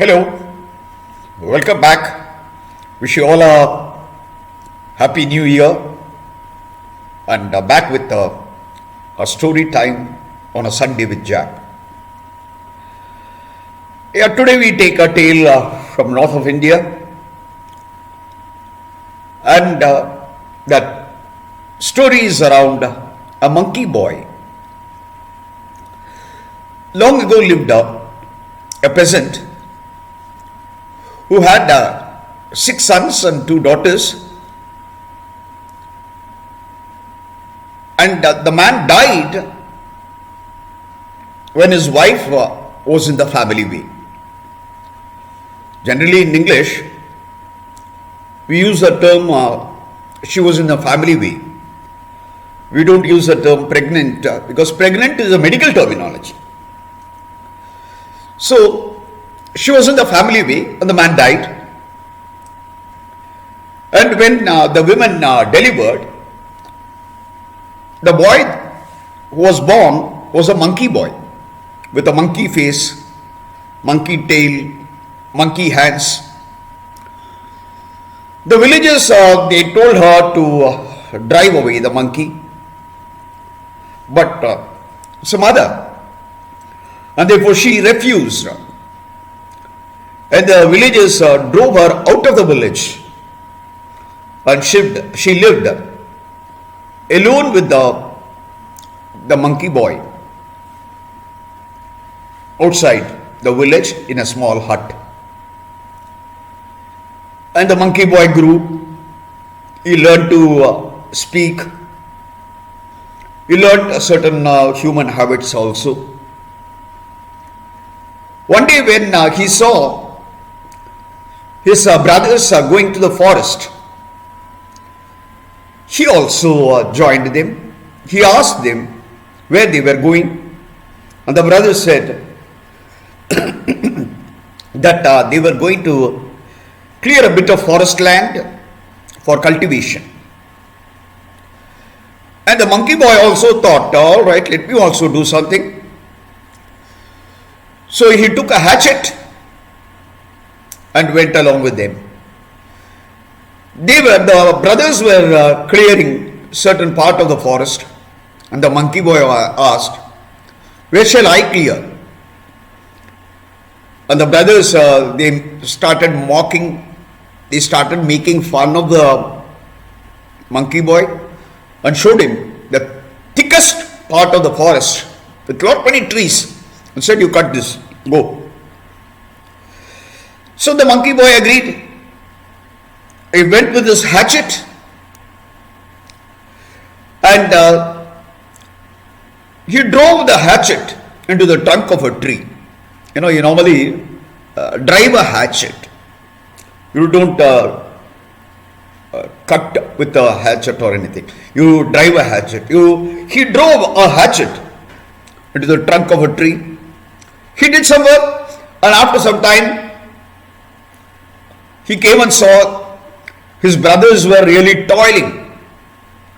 Hello, welcome back. Wish you all a happy new year and back with a story time on a Sunday with Jack. Yeah, today we take a tale from north of India and that story is around a monkey boy. Long ago lived a peasant who had 6 sons and 2 daughters, and the man died when his wife was in the family way. Generally in English, we use the term she was in the family way. We don't use the term pregnant because pregnant is a medical terminology. So, she was in the family way and the man died. And when the women delivered, the boy who was born was a monkey boy with a monkey face, monkey tail, monkey hands. The villagers, they told her to drive away the monkey, but some other, and therefore she refused. And the villagers drove her out of the village, and she lived alone with the monkey boy outside the village in a small hut. And the monkey boy grew. He learned to speak. He learned certain human habits also. One day when he saw his brothers going to the forest, he also joined them. He asked them where they were going, and the brothers said that they were going to clear a bit of forest land for cultivation. And the monkey boy also thought, all right, let me also do something. So he took a hatchet and went along with them. The brothers were clearing certain part of the forest, and the monkey boy asked, where shall I clear? And the brothers, they started mocking, they started making fun of the monkey boy and showed him the thickest part of the forest with lot many trees and said, you cut this, go. So the monkey boy agreed. He went with his hatchet and he drove the hatchet into the trunk of a tree. You know, you normally drive a hatchet. You don't cut with a hatchet or anything. You drive a hatchet. He drove a hatchet into the trunk of a tree. He did some work, and after some time, he came and saw his brothers were really toiling.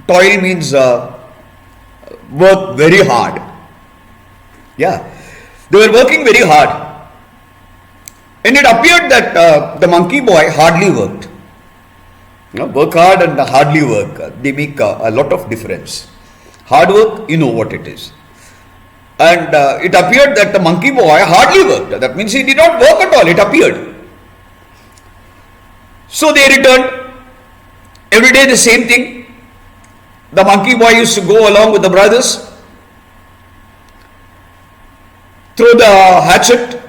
Toil means work very hard. Yeah, they were working very hard. And it appeared that the monkey boy hardly worked. You know, work hard and hardly work, they make a lot of difference. Hard work, you know what it is. And it appeared that the monkey boy hardly worked. That means he did not work at all, it appeared. So they returned. Every day the same thing. The monkey boy used to go along with the brothers, throw the hatchet,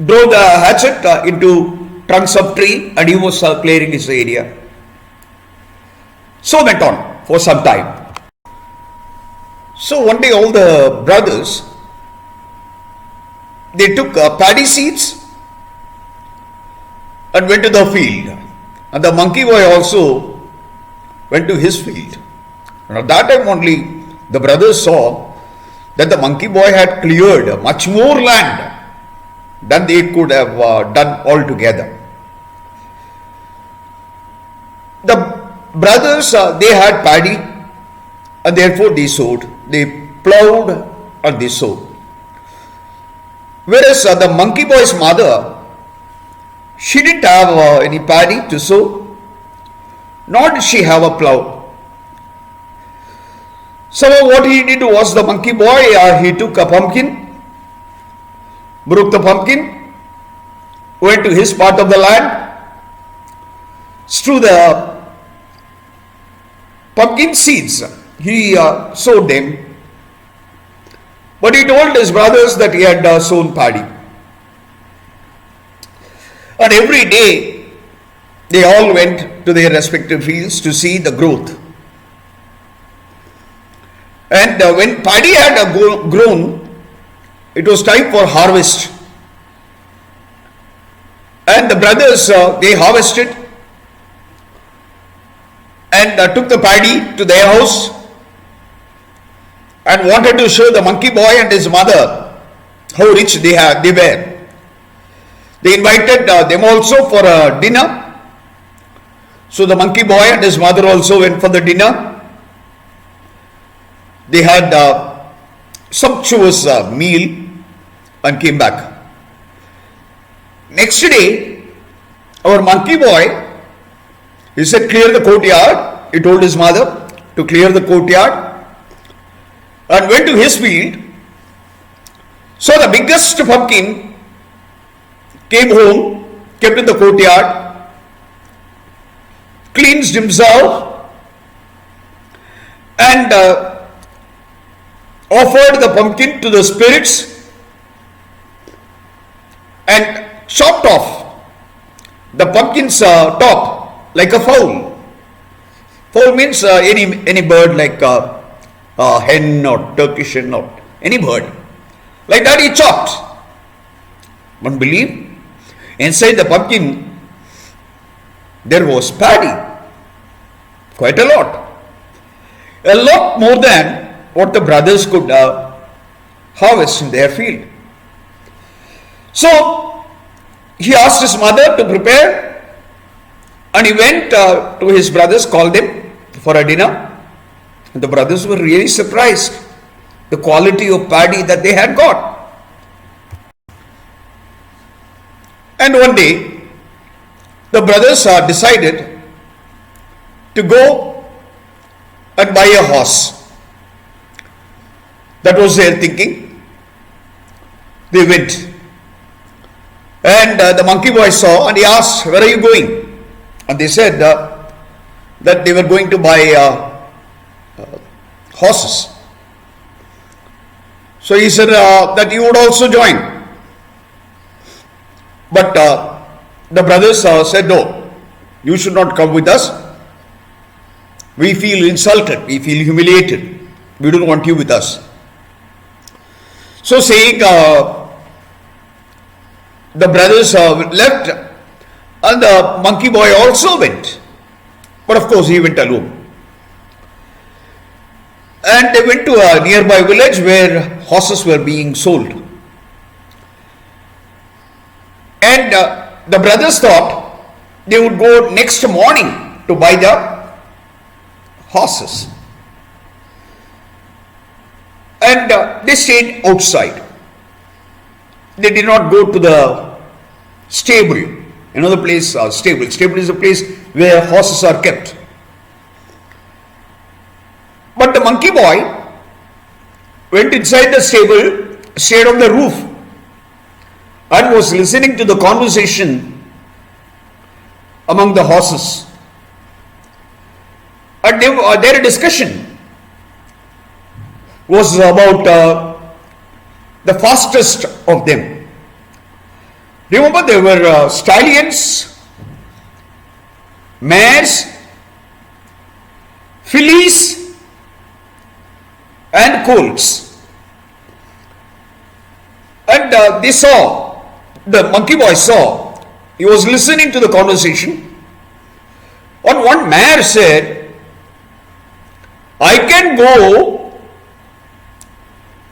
drove the hatchet into trunks of tree, and he was clearing his area. So went on for some time. So one day all the brothers, they took paddy seeds and went to the field. And the monkey boy also went to his field. And at that time only the brothers saw that the monkey boy had cleared much more land than they could have done altogether. The brothers, they had paddy and therefore they sowed. They plowed and they sowed. Whereas the monkey boy's mother, She didn't have any paddy to sow, nor did she have a plough. So what he did was, the monkey boy, he took a pumpkin, broke the pumpkin, went to his part of the land, strew the pumpkin seeds. He sowed them, but he told his brothers that he had sown paddy. And every day they all went to their respective fields to see the growth. And when paddy had grown, it was time for harvest. And the brothers, they harvested and took the paddy to their house and wanted to show the monkey boy and his mother how rich they were. They invited them also for a dinner. So the monkey boy and his mother also went for the dinner. They had a sumptuous meal and came back. Next day, our monkey boy, he said, clear the courtyard. He told his mother to clear the courtyard and went to his field. So the biggest pumpkin came home, kept in the courtyard, cleansed himself and offered the pumpkin to the spirits and chopped off the pumpkin's top like a fowl. Fowl means any bird, like a hen or Turkish hen or any bird. Like that he chopped. But believe, inside the pumpkin there was paddy. Quite a lot. A lot more than what the brothers could harvest in their field. So he asked his mother to prepare, and he went to his brothers, called them for a dinner. And the brothers were really surprised the quality of paddy that they had got. And one day the brothers decided to go and buy a horse. That was their thinking. They went. And the monkey boy saw and he asked, where are you going? And they said that they were going to buy horses. So he said that he would also join. But the brothers said, no, you should not come with us. We feel insulted, we feel humiliated. We don't want you with us. So saying, the brothers left and the monkey boy also went. But of course he went alone. And they went to a nearby village where horses were being sold. And the brothers thought they would go next morning to buy the horses. And they stayed outside. They did not go to the stable. Another place, stable. Stable is a place where horses are kept. But the monkey boy went inside the stable, stayed on the roof, and was listening to the conversation among the horses. And their discussion was about the fastest of them. Remember, there were stallions, mares, fillies, and colts. And they saw, the monkey boy saw, he was listening to the conversation. And one mare said, I can go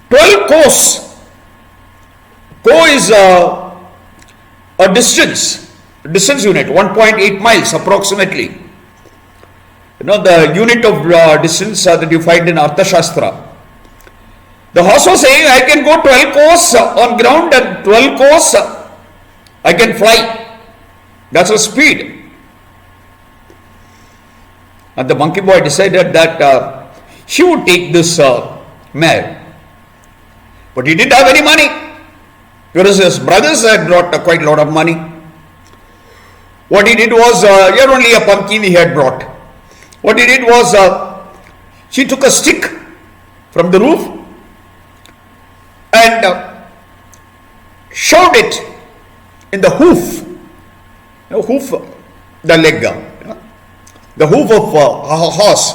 12 kos. Ko is a distance unit, 1.8 miles approximately. You know, the unit of distance that you find in Arthashastra. The horse was saying, I can go 12 kos on ground and 12 kos I can fly. That's her speed. And the monkey boy decided that he would take this mare. But he didn't have any money, because his brothers had brought quite a lot of money. What he did was, here only a pumpkin he had brought. What he did was, he took a stick from the roof and shoved it in the hoof. Hoof, the leg, the hoof of a horse.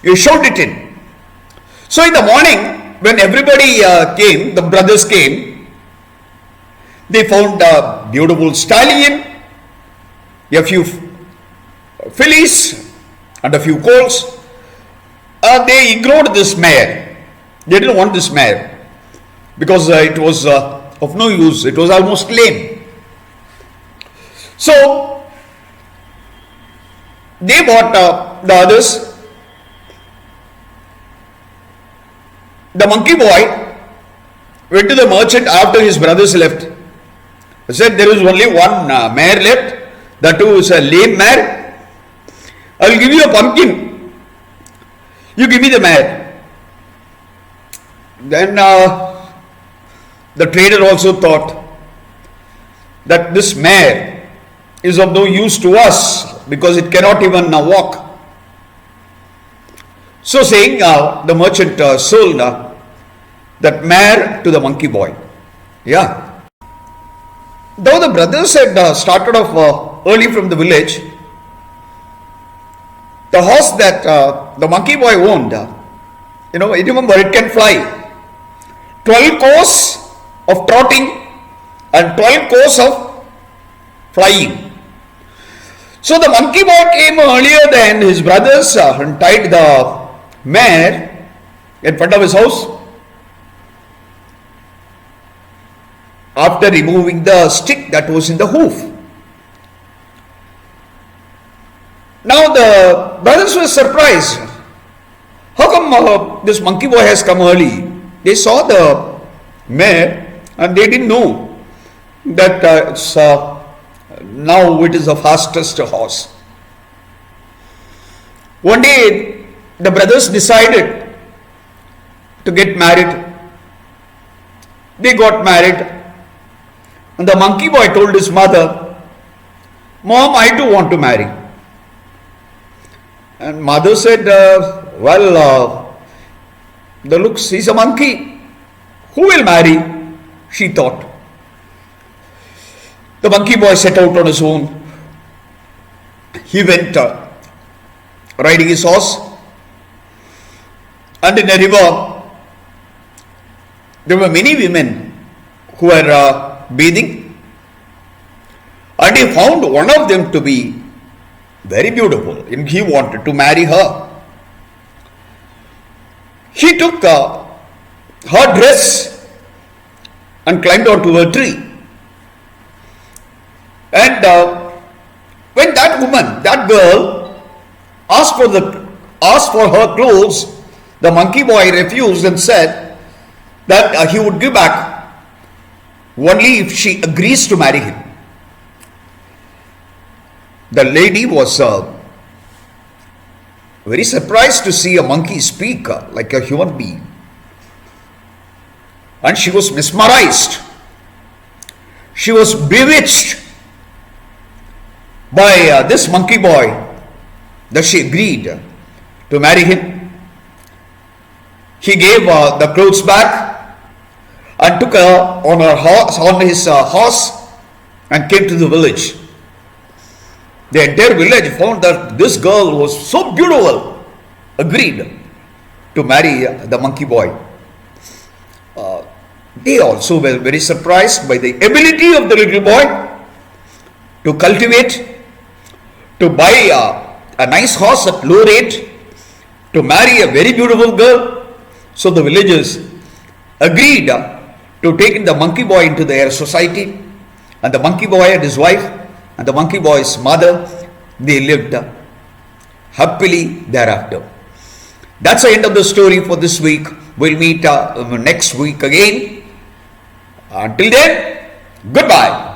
He shoved it in. So in the morning, when everybody came, the brothers came, they found a beautiful stallion, a few fillies, and a few colts. They ignored this mare. They didn't want this mare because it was of no use. It was almost lame. So they bought the others. The monkey boy went to the merchant after his brothers left. He said, there is only one mare left. That too is a lame mare. I will give you a pumpkin. You give me the mare. Then the trader also thought that this mare is of no use to us because it cannot even walk. So saying, the merchant sold that mare to the monkey boy. Yeah. Though the brothers had started off early from the village, the horse that the monkey boy owned, remember, it can fly. 12 course of trotting and 12 course of flying. So the monkey boy came earlier than his brothers and tied the mare in front of his house. After removing the stick that was in the hoof. Now the brothers were surprised. How come this monkey boy has come early? They saw the mare and they didn't know that now it is the fastest horse. One day the brothers decided to get married. They got married. And the monkey boy told his mother, Mom, I too want to marry. And mother said, the looks, he's a monkey. Who will marry? She thought. The monkey boy set out on his own. He went riding his horse. And in a river, there were many women who were bathing, and he found one of them to be very beautiful and he wanted to marry her. He took her dress and climbed onto a tree. And when that woman, that girl, asked for her clothes, the monkey boy refused and said that he would give back only if she agrees to marry him. The lady was very surprised to see a monkey speak like a human being. And she was mesmerized. She was bewitched by this monkey boy that she agreed to marry him. He gave the clothes back and took her on his horse and came to the village. The entire village found that this girl was so beautiful, agreed to marry the monkey boy. They also were very surprised by the ability of the little boy to cultivate, to buy a nice horse at low rate, to marry a very beautiful girl. So the villagers agreed to take the monkey boy into their society, and the monkey boy and his wife and the monkey boy's mother, they lived happily thereafter. That's the end of the story for this week. We'll meet next week again. Until then, goodbye.